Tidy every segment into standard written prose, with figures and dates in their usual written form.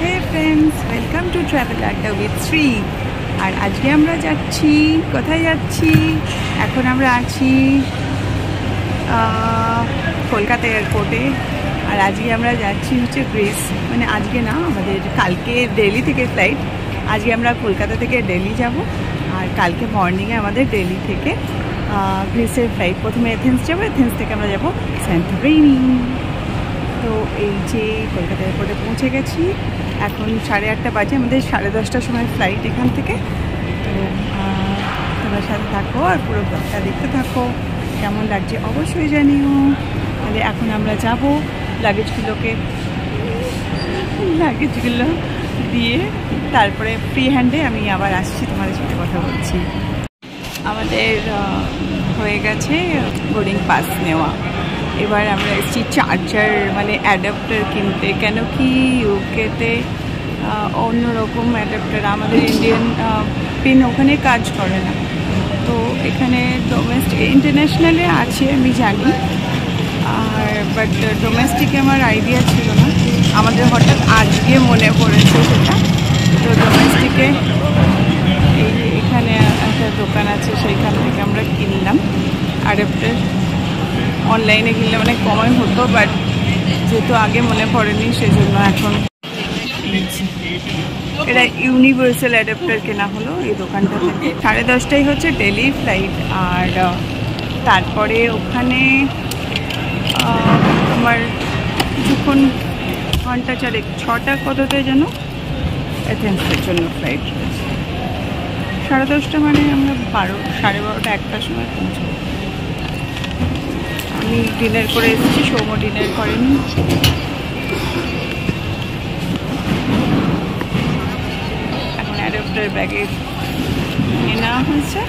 Hey friends, welcome to travel Adda with Shri. আর আজকে আমরা যাচ্ছি, কোথায় যাচ্ছি? এখন আমরা আছি কলকাতা এয়ারপোর্টে। আর আজকে আমরা যাচ্ছি হচ্ছে গ্রিস, মানে আজকে না, আমাদের কালকে দিল্লি থেকে ফ্লাইট। আজকে আমরা কলকাতা থেকে দিল্লি যাব, আর কালকে মর্নিংয়ে আমাদের দিল্লি থেকে গ্রিসের ফ্লাইট। প্রথমে এথেন্স যাবো, এথেন্স থেকে আমরা যাবো স্যান্টোরিনি। তো এই যে কলকাতা এয়ারপোর্টে পৌঁছে গেছি, এখন 8:30 বাজে, আমাদের 10:30টার সময় ফ্লাইট এখান থেকে। তো তোমার সাথে থাকো আর পুরো ব্লগটা দেখতে থাকো, কেমন লাগছে অবশ্যই জানিও। তাহলে এখন আমরা যাব, লাগেজগুলো দিয়ে তারপরে ফ্রি হ্যান্ডে আমি আবার আসছি, তোমাদের সাথে কথা বলছি। আমাদের হয়ে গেছে বোর্ডিং পাস নেওয়া। এবার আমরা এসেছি চার্জার মানে অ্যাডাপ্টার কিনতে, কেন কি ইউকেতে অন্যরকম অ্যাডাপ্টার, আমাদের ইন্ডিয়ান পিন ওখানে কাজ করে না। তো এখানে ইন্টারন্যাশনালে আছে আমি জানি, আর বাট ডোমেস্টিকে আমার আইডিয়া ছিল না। আমাদের হঠাৎ আজকে মনে পড়েছে সেটা। তো ডোমেস্টিকে এই এখানে একটা দোকান আছে, সেইখান থেকে আমরা কিনলাম অ্যাডাপ্টার। অনলাইনে কিনলে অনেক কমই হতো, বাট যেহেতু আগে মনে পড়েনি সেজন্য এখন এটা ইউনিভার্সাল অ্যাডাপ্টার কেনা হলো এই দোকানটা থেকে। 10:30টায় হচ্ছে দিল্লির ফ্লাইট, আর তারপরে ওখানে আমার কিছুক্ষণ ঘন্টা 6টা কততে যেন এথেন্সের জন্য ফ্লাইট রয়েছে। 10:30 মানে আমরা 12:30 1টার সময় পৌঁছবো। আমি ডিনার করে এসেছি, সৌম্য ডিনার করেনি। এখন অ্যাডাপ্টার ব্যাগে নিয়ে নেওয়া হয়েছে।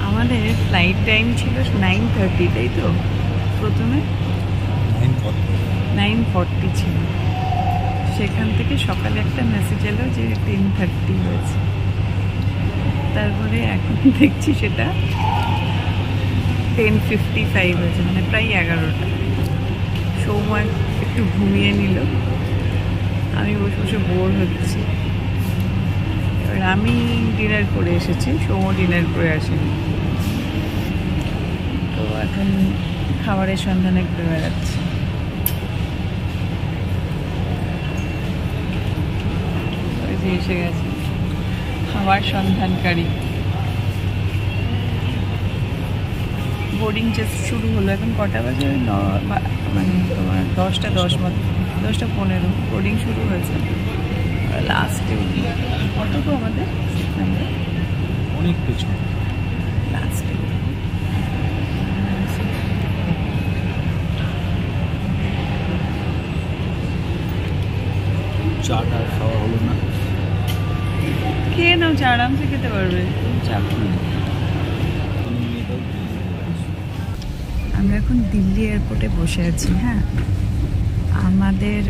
আমাদের ফ্লাইট টাইম ছিল 9:30, তাই তো? প্রথমে 9:40 ছিল, সেখান থেকে সকালে একটা মেসেজ এলো যে 10:30 হয়েছে। তারপরে এখন দেখছি সেটা 10:55 হয়েছে, মানে প্রায় 11টা। সময় একটু ঘুমিয়ে নিল, আমি বসে বসে বোর হচ্ছি। এবার আমি ডিনার করে এসেছি, সৌম্য ডিনার করে আসেনি। তো এখন খাবারের সন্ধানে ঘুরে বেড়াচ্ছি। ওই যে এসে গেছে খাবার সন্ধানকারী। বোর্ডিং জাস্ট শুরু হলো, এখন কটা বাজে? মানে তোমার 10:10 মতো, 10:15 বোর্ডিং শুরু হয়েছে। লাস্টে কত তো আমাদের অনেক কিছু লাস্টে চাটা খাওয়া হলো না। খেয়ে নাও, চা আরামসে খেতে পারবে, চা খাও। আমরা এখন দিল্লি এয়ারপোর্টে বসে আছি। হ্যাঁ, আমাদের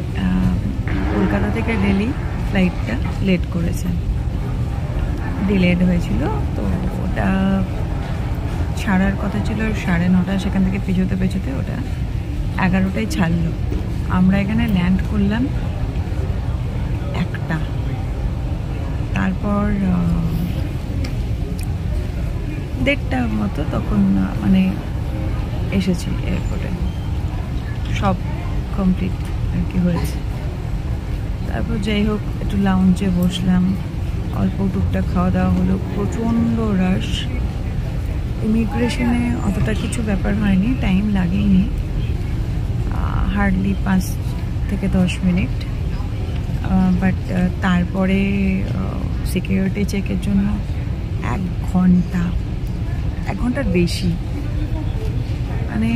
কলকাতা থেকে দিল্লি ফ্লাইটটা লেট করেছে, ডিলেড হয়েছিল। তো ওটা ছাড়ার কথা ছিল 9:30, সেখান থেকে পেছোতে ওটা 11টায় ছাড়লো। আমরা এখানে ল্যান্ড করলাম 1টা, তারপর 1:30 মতো তখন মানে এসেছি এয়ারপোর্টে, সব কমপ্লিট আর কি হয়েছে। তারপর যাই হোক একটু লাউঞ্জে বসলাম, অল্প টুকটাক খাওয়া দাওয়া হলো। প্রচণ্ড রাশ, ইমিগ্রেশনে অতটা কিছু ব্যাপার হয়নি, টাইম লাগেনি, হার্ডলি 5 থেকে 10 মিনিট। বাট তারপরে সিকিউরিটি চেকের জন্য 1 ঘন্টার বেশি, মানে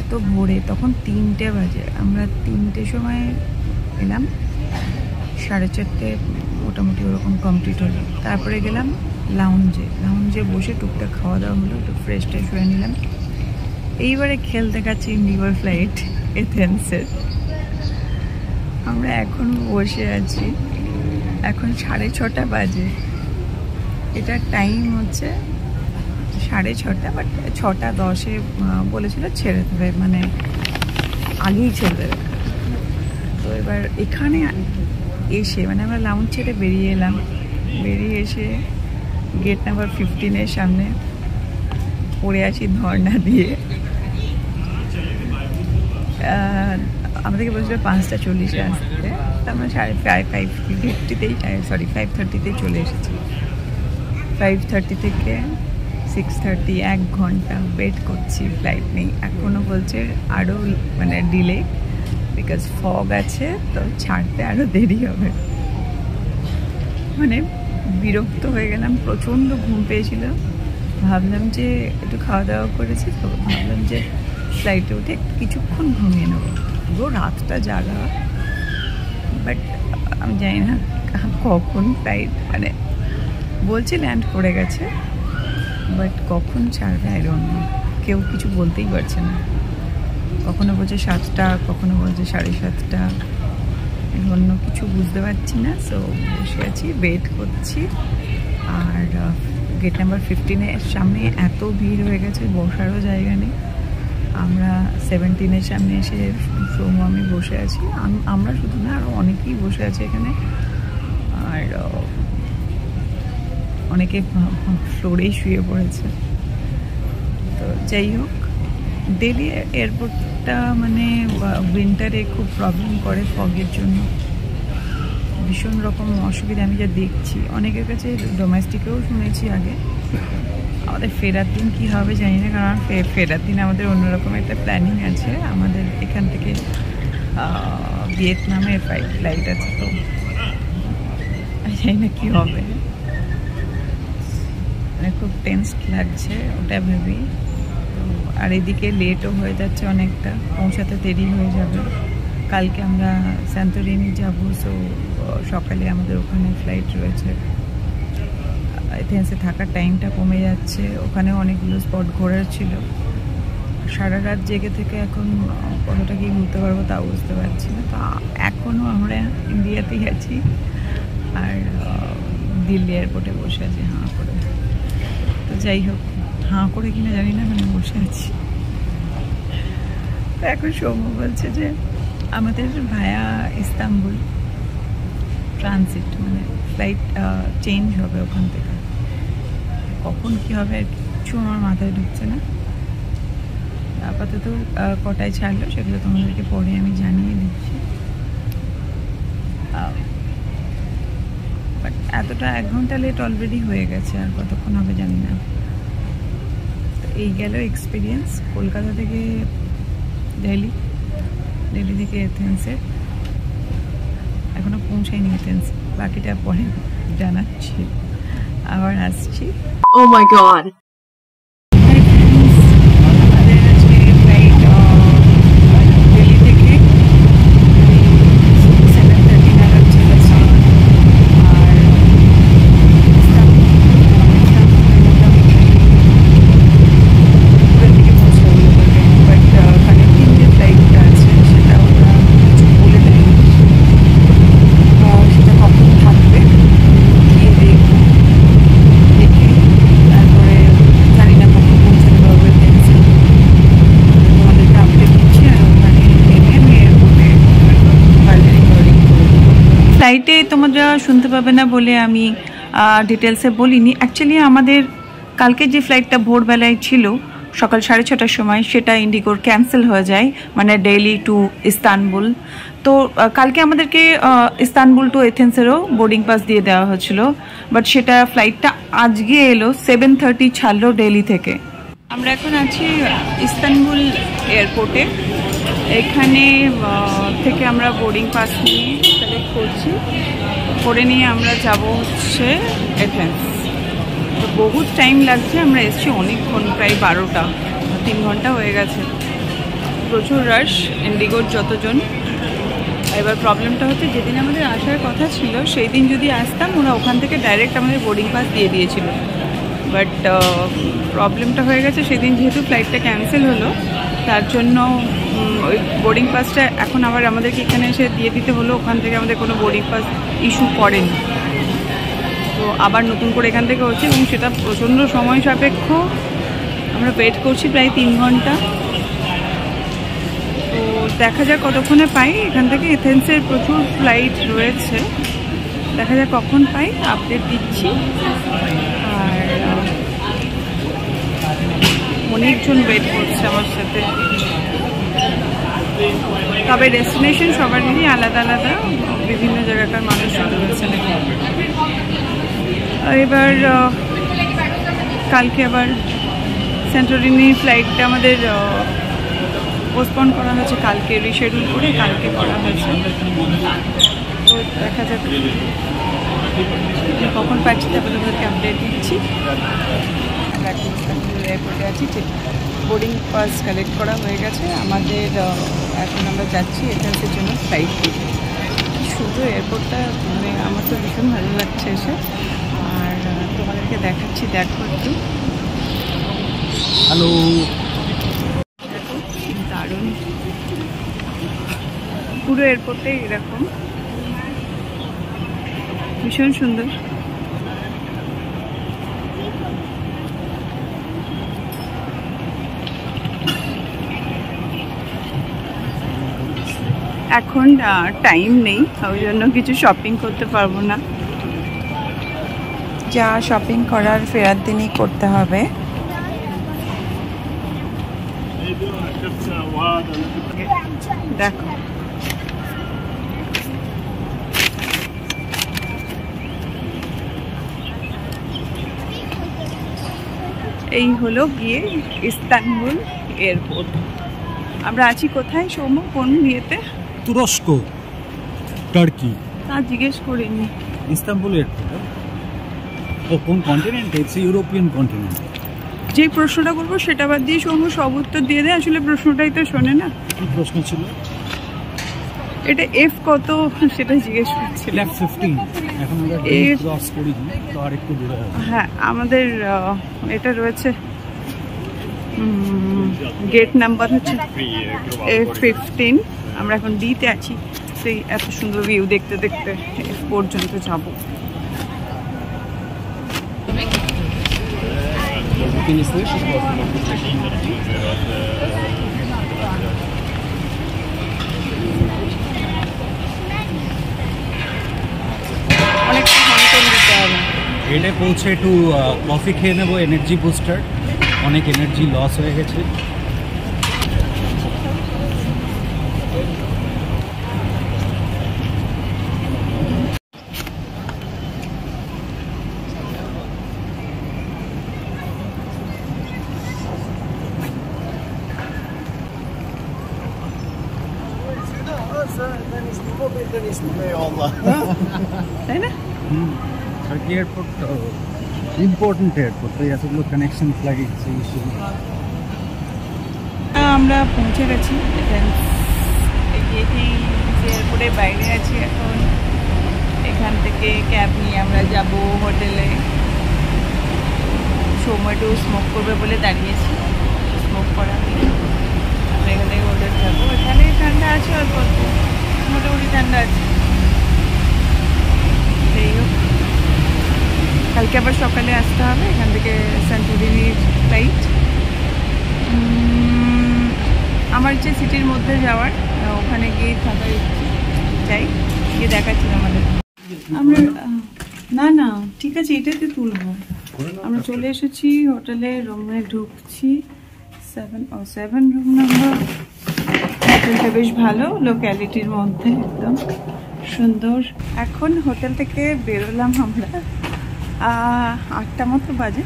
এত ভোরে, তখন 3টে বাজে। আমরা 3টের সময় এলাম, 4:30 মোটামুটি ওরকম কমপ্লিট হলো। তারপরে গেলাম লাউঞ্জে বসে টুকটাক খাওয়া দাওয়া হলো, একটু ফ্রেশ হয়ে নিলাম। এইবারে খেলতে গেছি নিউর ফ্লাইট এথেন্সের। আমরা এখন বসে আছি, এখন 6:30 বাজে। এটার টাইম হচ্ছে 6:30, বাট 6:10 বলেছিল ছেড়ে দেবে, মানে আগেই ছেড়ে দেবে। তো এবার এখানে এসে মানে আমরা লাউঞ্জ ছেড়ে বেরিয়ে এলাম, বেরিয়ে এসে গেট নাম্বার 15-এর সামনে পড়ে আছি ধর্ণা দিয়ে। আমাদেরকে বলছিল 5:40-এ আসতে, আমরা 5:30-তেই চলে এসেছি। 5:30 থেকে 6:30 1 ঘন্টা ওয়েট করছি, ফ্লাইট নেই। এখনও বলছে আরও মানে ডিলে, বিকজ ফগ আছে, তো ছাড়তে আরও দেরি হবে। মানে বিরক্ত হয়ে গেলাম, প্রচণ্ড ঘুম পেয়েছিল। ভাবলাম যে একটু খাওয়া দাওয়া করেছি, তো ভাবলাম যে ফ্লাইটে উঠে কিছুক্ষণ ঘুমিয়ে নেবো। পুরো রাতটা জাগা, বাট আমি জানি না কখন ফ্লাইট, মানে বলছে ল্যান্ড করে গেছে, বাট কখন ছাড়বে আই ডোন্ট নো। কেউ কিছু বলতেই পারছে না, কখনো বলছে 7টা, কখনো বলছে 7:30। অন্য কিছু বুঝতে পারছি না। সো বসে আছি, ওয়েট করছি। আর গেট নাম্বার 15-এর সামনে এত ভিড় হয়ে গেছে, বসারও জায়গা নেই। আমরা 17-এর সামনে এসে সৌম্য আমি বসে আছি। আমরা শুধু না, আরও অনেকেই বসে আছে এখানে। আর অনেকে ফ্লোরেই শুয়ে পড়েছে। তো যাই হোক, দিল্লি এয়ারপোর্টটা মানে উইন্টারে খুব প্রবলেম করে ফগের জন্য, ভীষণ রকম অসুবিধা আমি যা দেখছি। অনেকের কাছে ডোমেস্টিকেও শুনেছি আগে। আমাদের ফেরার দিন কী হবে জানি না, কারণ ফেরার দিন আমাদের অন্যরকম একটা প্ল্যানিং আছে। আমাদের এখান থেকে ভিয়েতনামে ফ্লাইট আছে, তো জানি না কী হবে। মানে খুব টেন্স লাগছে ওটা ভেবেই। তো আর এদিকে লেটও হয়ে যাচ্ছে অনেকটা, পৌঁছাতে দেরি হয়ে যাবে। কালকে আমরা সান্তোরিনি যাব, সো সকালে আমাদের ওখানে ফ্লাইট রয়েছে। এথেন্সে থাকার টাইমটা কমে যাচ্ছে, ওখানেও অনেকগুলো স্পট ঘোরার ছিল। সারা রাত জেগে থেকে এখন কতটা কি ঘুরতে পারবো তাও বুঝতে পারছি না। তো এখনও আমরা ইন্ডিয়াতেই আছি, আর দিল্লি এয়ারপোর্টে বসে আছি হাঁ করে। তো যাই হোক, হাঁ করে কিনা জানি না, মানে বসে আছি। তো এখন সৌম্য বলছে যে আমাদের ভায়া ইস্তাম্বুল ট্রানজিট, মানে ফ্লাইট চেঞ্জ হবে ওখান থেকে। কখন কী হবে আর কিছু আমার মাথায় ঢুকছে না। আপাতত কটায় ছাড়লো সেগুলো তোমাদেরকে পরে আমি জানিয়ে দিচ্ছি। বাট এতটা 1 ঘন্টা লেট অলরেডি হয়ে গেছে, আর কতক্ষণ হবে জানি না। তো এই গেল এক্সপিরিয়েন্স কলকাতা থেকে দিল্লি, দিল্লি থেকে এথেন্সে। এখনও পৌঁছায়নি এথেন্স, বাকিটা পরে জানাচ্ছি। আবার আসছি। Oh my god. আমাদের আজকে ফ্লাইট দিল্লি থেকে 7:30 নাগাদ চলেছে। আর ইস্তাম্বুলের দিকে পৌঁছাবো বলে, বাট কানেক্টিং যে ফ্লাইটটা আছে সেটা ওরা কিছু বলে দেয়নি। সেটা কখন থাকবে গিয়ে দেখবো, দেখে তারপরে জানি না কখন পৌঁছাতে পারবো এথেন্সে। তোমাদেরকে আপডেট দিচ্ছি। আর ওখানে নেমে আমি এয়ারপোর্টে বার্লিনে বোর্ডিং করবো। ফ্লাইটে তোমরা শুনতে পাবে না বলে আমি ডিটেলসে বলিনি। অ্যাকচুয়ালি আমাদের কালকে যে ফ্লাইটটা ভোরবেলায় ছিল সকাল 6:30টার সময়, সেটা ইন্ডিগোর ক্যান্সেল হয়ে যায়, মানে দিল্লি টু ইস্তানবুল। তো কালকে আমাদেরকে ইস্তানবুল টু এথেন্সেরও বোর্ডিং পাস দিয়ে দেওয়া হয়েছিল, বাট সেটা ফ্লাইটটা আজকে এলো, 7:30 ছাড়লো দিল্লি থেকে। আমরা এখন আছি ইস্তানবুল এয়ারপোর্টে। এখানে থেকে আমরা বোর্ডিং পাস নিয়ে কালেক্ট করছি, করে নিয়ে আমরা যাব হচ্ছে এথেন্স। তো বহুত টাইম লাগছে, আমরা এসেছি অনেকক্ষণ, প্রায় 12টা, 3 ঘন্টা হয়ে গেছে। প্রচুর রাশ ইন্ডিগোর যতজন। এবার প্রবলেমটা হচ্ছে, যেদিন আমাদের আসার কথা ছিল সেই দিন যদি আসতাম, ওরা ওখান থেকে ডাইরেক্ট আমাদের বোর্ডিং পাস দিয়ে দিয়েছিল। বাট প্রবলেমটা হয়ে গেছে, সেদিন যেহেতু ফ্লাইটটা ক্যান্সেল হলো, তার জন্য ওই বোর্ডিং পাসটা এখন আবার আমাদেরকে এখানে এসে দিয়ে দিতে হলো। ওখান থেকে আমাদের কোনো বোর্ডিং পাস ইস্যু করেনি, তো আবার নতুন করে এখান থেকে হচ্ছে, এবং সেটা প্রচণ্ড সময় সাপেক্ষ। আমরা ওয়েট করছি প্রায় 3 ঘন্টা। তো দেখা যাক কতক্ষণে পাই। এখান থেকে এথেন্সের প্রচুর ফ্লাইট রয়েছে, দেখা যাক কখন পাই, আপডেট দিচ্ছি। আর অনেকজন ওয়েট করছে আমার সাথে, তবে ডেস্টিনেশন সবারই আলাদা আলাদা, বিভিন্ন জায়গাকার মানুষ রয়েছে। এবার কালকে আবার সেন্টোরিনি ফ্লাইটটা আমাদের পোস্টপন করা হয়েছে, কালকে রিশেডিউল করে কালকে করা হয়েছে। তো দেখা যাক কখন পাচ্ছি, তারপরে ওদেরকে আপডেট দিচ্ছি। এয়ারপোর্টে আছি, ঠিক বোর্ডিং পাস কালেক্ট করা হয়ে গেছে আমাদের। এখন আমরা যাচ্ছি এখানকার জন্য ফ্লাইট দিতে। শুধু এয়ারপোর্টটা মানে আমার তো ভীষণ ভালো লাগছে এসে, আর তোমাদেরকে দেখাচ্ছি, দেখো একটু। হ্যালো, দারুণ, পুরো এয়ারপোর্টে এরকম ভীষণ সুন্দর। এখন টাইম নেই, ওই জন্য কিছু শপিং করতে পারবো না। যা শপিং করার ফেরার দিনই করতে হবে। দেখো এই হলো গিয়ে ইস্তানবুল এয়ারপোর্ট। আমরা আছি কোথায় সৌম্য, কোন ইয়েতে? তুরস্ক, টার্কি। তা জিজ্ঞেস করিনি। Istanbul airport. ও কোন কন্টিনেন্ট? It's European continent. যে প্রশ্নটা করবো সেটা বাদ দিয়ে সৌম্য সব উত্তর দিয়ে দেয়, আসলে প্রশ্নটাই তো শোনে না। কি প্রশ্ন ছিল? এটা এফ কত সেটা জিজ্ঞেস করছিলাম। F15। এখন আমরা ক্রস করিনি, তো আরেকটু দূরে হবে। হ্যাঁ, আমাদের এটা রয়েছে, গেট নাম্বার হচ্ছে F15। আমরা এখন ডিতে আছি, সেই এত সুন্দর ভিউ দেখতে দেখতে এফ পর্যন্ত যাব। অনেকটা হন্টন দিতে হবে। এটা পৌঁছে একটু কফি খেয়ে নেবো, এনার্জি বুস্টার। অনেক এনার্জি লস হয়ে গেছে। তাই না? টার্কি এয়ারপোর্ট ইম্পর্টেন্ট এয়ারপোর্ট, তাই এতগুলো কানেকশন ফ্লাইট। আমরা পৌঁছে গেছি এয়ারপোর্টের বাইরে আছি এখন। এখান থেকে ক্যাব নিয়ে আমরা যাব হোটেলে। সৌম্য স্মোক করবে বলে দাঁড়িয়েছি, স্মোক করা নেই। আমরা এখান থেকে হোটেল যাবো। এখানে ঠান্ডা আছে, অল্প অল্প মোটামুটি ঠান্ডা আছে। যাই হোক, কালকে আবার সকালে আসতে হবে এখান থেকে সেন্টোরিনির ফ্লাইট। আমার যে সিটির মধ্যে যাওয়ার, ওখানে গিয়ে থাকা চাই, গিয়ে দেখাচ্ছি আমাদের। আমরা না না ঠিক আছে, এটাতে তুলবো। আমরা চলে এসেছি হোটেলে, রুমে ঢুকছি। 707 রুম নাম্বার। হোটেলটা বেশ ভালো, লোক্যালিটির মধ্যে, একদম সুন্দর। এখন হোটেল থেকে বেরোলাম আমরা, 8টা মতো বাজে।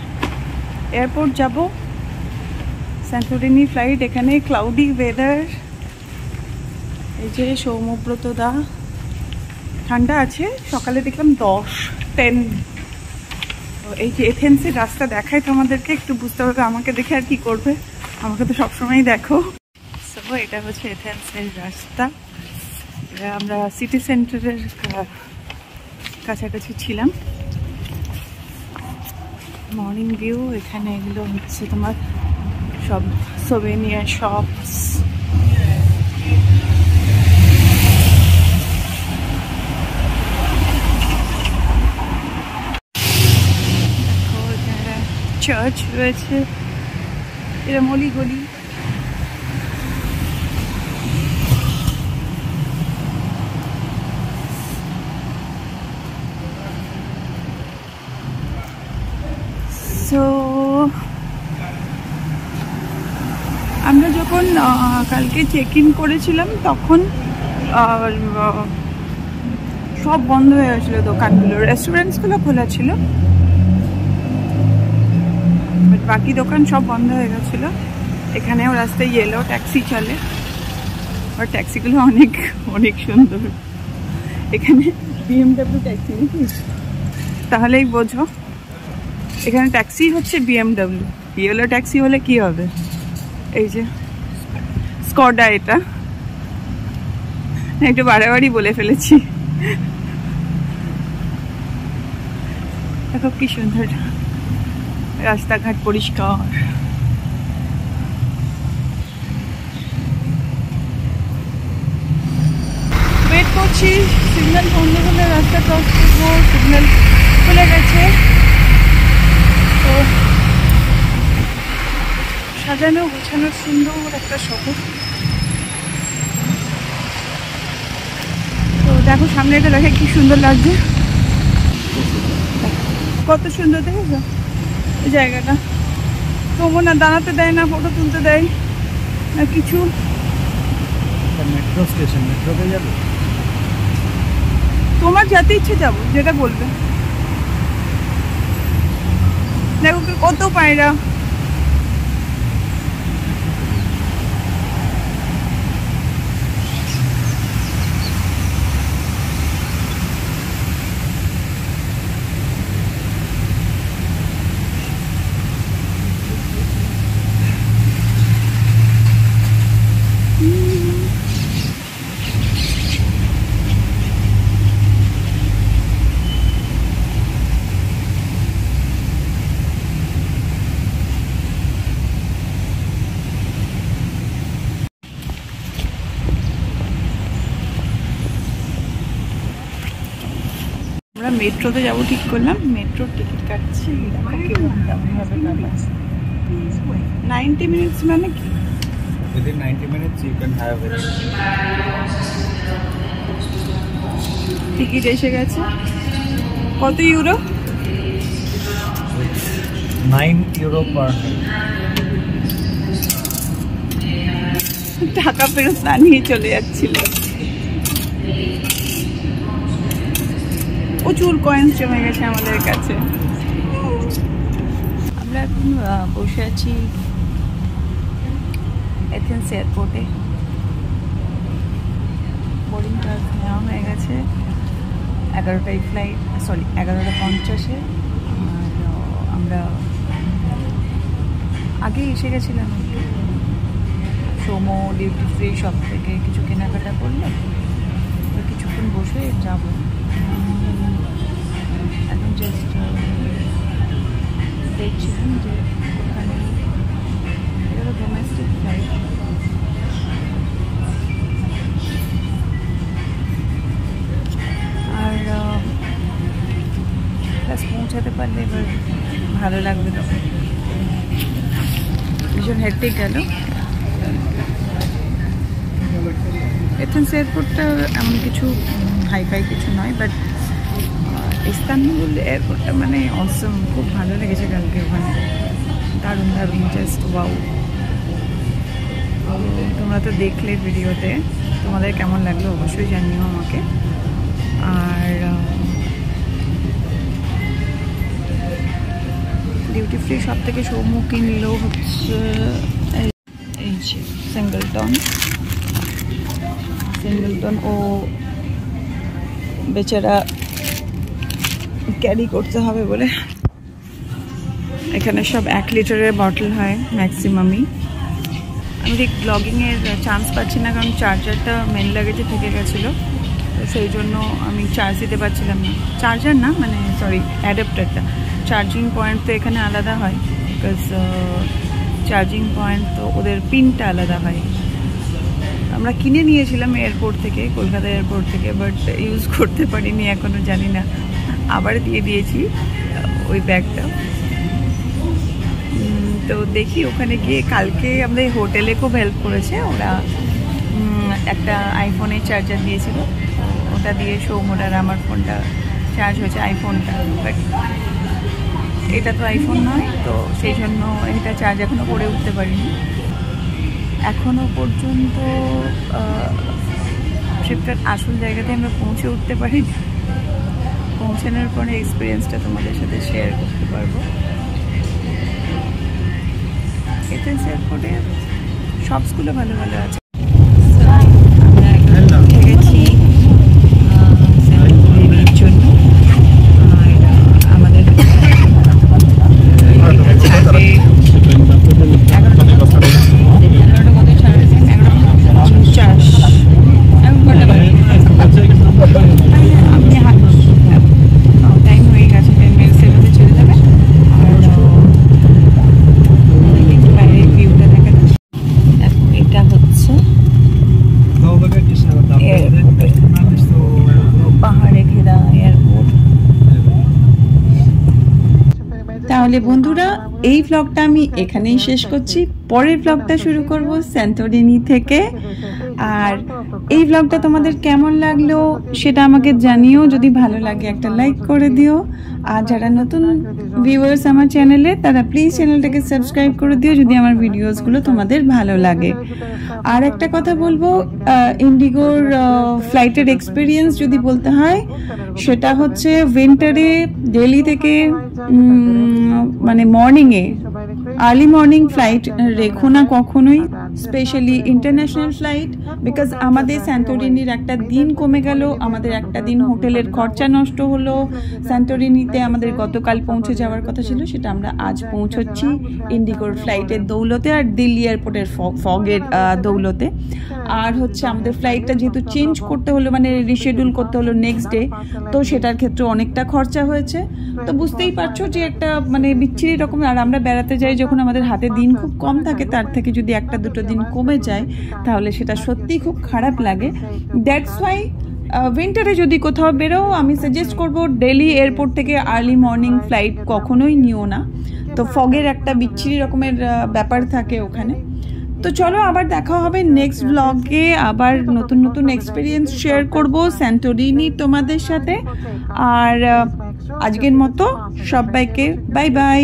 এয়ারপোর্ট যাব, সেন্টোরিনি ফ্লাইট। এখানে ক্লাউডি ওয়েদার। এই যে সৌম্যব্রত দা, ঠান্ডা আছে। সকালে দেখলাম 10 এই যে এথেন্সের রাস্তা দেখায় তো আমাদেরকে, একটু বুঝতে হবে আমাকে দেখে আর কি করবে, আমাকে তো সবসময় দেখো। এটা হচ্ছে এথেন্সের রাস্তা। আমরা সিটি সেন্টারের কাছাকাছি ছিলাম। Morning view. এখানে এগুলো হচ্ছে তোমার সব সোভেনিয়ার শপস। দেখো এখানে চার্চ রয়েছে, এরম অলি গলি। যখন কালকে চেক ইন করেছিলাম তখন সব বন্ধ হয়ে গেছিলো দোকানগুলো, রেস্টুরেন্টসগুলো খোলা ছিল, বাট বাকি দোকান সব বন্ধ হয়ে গেছিলো। এখানেও রাস্তায় ইয়েলো ট্যাক্সি চলে, আর ট্যাক্সিগুলো অনেক অনেক সুন্দর। এখানে BMW ট্যাক্সি নাকি, তাহলেই বোঝো এখানে ট্যাক্সি হচ্ছে BMW, ইয়েলো ট্যাক্সি হলে কি হবে? এই যে স্কডা, এটা একটু বাড়াবাড়ি বলে ফেলেছি। দেখো কি সুন্দর রাস্তাঘাট, পরিষ্কার। ওয়েট করছি সিগন্যাল বন্ধ হলে রাস্তা ক্রস করবো, সিগন্যাল খুলে গেছে। তো সাজানো গোছানো সুন্দর একটা শহর। তো দেখো সামনে এটা দেখে কি সুন্দর লাগছে, কত সুন্দর দেখেছো এই জায়গাটা। তবু না দাঁড়াতে দেয় না, ফটো তুলতে দেয় না কিছু। মেট্রো স্টেশন, মেট্রোতে যাবে? তোমার যাতে ইচ্ছে যাবো, যেটা বলবে। দেখো কত পায়রা, আমরা মেট্রোতে যাবো ঠিক করলাম। মেট্রোর টিকিট কাটছি, 90 মিনিটস মানে কি? Within 90 minutes you can have it. Ticket এসে গেছে। কত ইউরো? 9 euro per head. টাকা ফেরত না নিয়ে চলে যাচ্ছিল। প্রচুর কয়েন্স জমে গেছে আমাদের কাছে। আমরা এখন বসে আছি এথেন্স এয়ারপোর্টে। বোর্ডিং পাস নেওয়া হয়ে গেছে। 11টায় ফ্লাইট, সরি 11:50-এ। আর আমরা আগে এসে গেছিলাম, সোমো ডিউটি ফ্রি সব থেকে কিছু কেনাকাটা করলাম। কিছুক্ষণ বসে যাব। এখন জাস্ট দেখছিলাম যে ওখানে এটা ডোমেস্টিক ফ্লাইট, আর প্লাস পৌঁছাতে পারলে এবার ভালো লাগবে। তখন ভীষণ হেক্টিক গেল। এথেন্স এয়ারপোর্টটা এমন কিছু হাইফাই কিছু নয়, বাট ইস্তানবুল এয়ারপোর্টটা মানে অসম, খুব ভালো লেগেছে কালকে ওখানে। দারুণ দারুণ, জাস্ট ওয়াও। তোমরা তো দেখলে ভিডিওতে, তোমাদের কেমন লাগলো অবশ্যই জানিও আমাকে। আর ডিউটি ফ্রি সব থেকে সৌম্য কিনলো হচ্ছে এই যে সিঙ্গলটন। ও বেচারা ক্যারি করতে হবে বলে এখানে সব 1 লিটারের বটল হয় ম্যাক্সিমামই। আমি ঠিক ব্লগিংয়ের চান্স পাচ্ছি না, কারণ চার্জারটা মেন লাগেজে থেকে গেছিলো, তো সেই জন্য আমি চার্জ দিতে পারছিলাম না। চার্জার না, মানে সরি অ্যাডাপ্টারটা। চার্জিং পয়েন্ট তো এখানে আলাদা হয়, বিকজ চার্জিং পয়েন্ট তো ওদের পিনটা আলাদা হয়। আমরা কিনে নিয়েছিলাম এয়ারপোর্ট থেকে, কলকাতা এয়ারপোর্ট থেকে, বাট ইউজ করতে পারিনি এখনও, জানি না। আবার দিয়ে দিয়েছি ওই ব্যাগটা। তো দেখি ওখানে গিয়ে। কালকে আমাদের হোটেলে খুব হেল্প করেছে ওরা, একটা আইফোনের চার্জার দিয়েছিল, ওটা দিয়ে সৌম্যটার আমার ফোনটা চার্জ হয়েছে, আইফোনটা। বাট এটা তো আইফোন নয়, তো সেই জন্য এটা চার্জ এখনও করে উঠতে পারিনি। এখনও পর্যন্ত ট্রিপটার আসল জায়গাতে আমরা পৌঁছে উঠতে পারি। পৌঁছানোর পরে এক্সপিরিয়েন্সটা তোমাদের সাথে শেয়ার করতে পারবো। এথেন্স এয়ারপোর্টে শপসগুলো ভালো ভালো আছে। আমরা এখন গেছি সেন্টোরিনির জন্য। আর আমাদের টাইম হয়ে গেছে, 10 মিনিটসের মধ্যে চলে যাবে। আর বাইরের ভিউটা দেখা যাচ্ছে। এটা হচ্ছে পাহাড়ে ঘেরা এয়ারপোর্ট। তাহলে বন্ধুরা, এই ভ্লগটা আমি এখানেই শেষ করছি। পরের ভ্লগটা শুরু করব স্যান্টোরিনি থেকে। আর এই ভ্লগটা তোমাদের কেমন লাগলো সেটা আমাকে জানিও। যদি ভালো লাগে একটা লাইক করে দিও। আর যারা নতুন ভিউয়ার্স আমার চ্যানেলে, তারা প্লিজ চ্যানেলটাকে সাবস্ক্রাইব করে দিও যদি আমার ভিডিওসগুলো তোমাদের ভালো লাগে। আর একটা কথা বলবো, ইন্ডিগোর ফ্লাইটের এক্সপিরিয়েন্স যদি বলতে হয়, সেটা হচ্ছে উইন্টারে দিল্লি থেকে মানে মর্নিংয়ে আর্লি মর্নিং ফ্লাইট রেখো না কখনোই, স্পেশালি ইন্টারন্যাশনাল ফ্লাইট। বিকজ আমাদের স্যান্টোরিনির একটা দিন কমে গেল, আমাদের একটা দিন হোটেলের খরচা নষ্ট হলো। স্যান্টোরিনিতে আমাদের গতকাল পৌঁছে যাওয়ার কথা ছিল, সেটা আমরা আজ পৌঁছচ্ছি ইন্ডিগোর ফ্লাইটের দৌলতে আর দিল্লি এয়ারপোর্টের ফগের দৌলতে। আর হচ্ছে আমাদের ফ্লাইটটা যেহেতু চেঞ্জ করতে হলো, মানে রিশেডিউল করতে হলো নেক্সট ডে, তো সেটার ক্ষেত্রে অনেকটা খরচা হয়েছে। তো বুঝতেই পারছো যে একটা মানে বিচ্ছিরি রকম। আর আমরা বেড়াতে যাই যখন আমাদের হাতে দিন খুব কম থাকে, তার থেকে যদি একটা দুটো দিন কমে যায় তাহলে সেটা সত্যিই খুব খারাপ লাগে। দ্যাটস ওয়াই উইন্টারে যদি কোথাও বেরো, আমি সাজেস্ট করব দিল্লি এয়ারপোর্ট থেকে আর্লি মর্নিং ফ্লাইট কখনোই নিও না। তো ফগের একটা বিচ্ছিরি রকমের ব্যাপার থাকে ওখানে। তো চলো, আবার দেখা হবে নেক্সট ব্লগে। আবার নতুন নতুন এক্সপিরিয়েন্স শেয়ার করব স্যান্টোরিনি তোমাদের সাথে। আর আজকের মতো সবাইকে বাই বাই।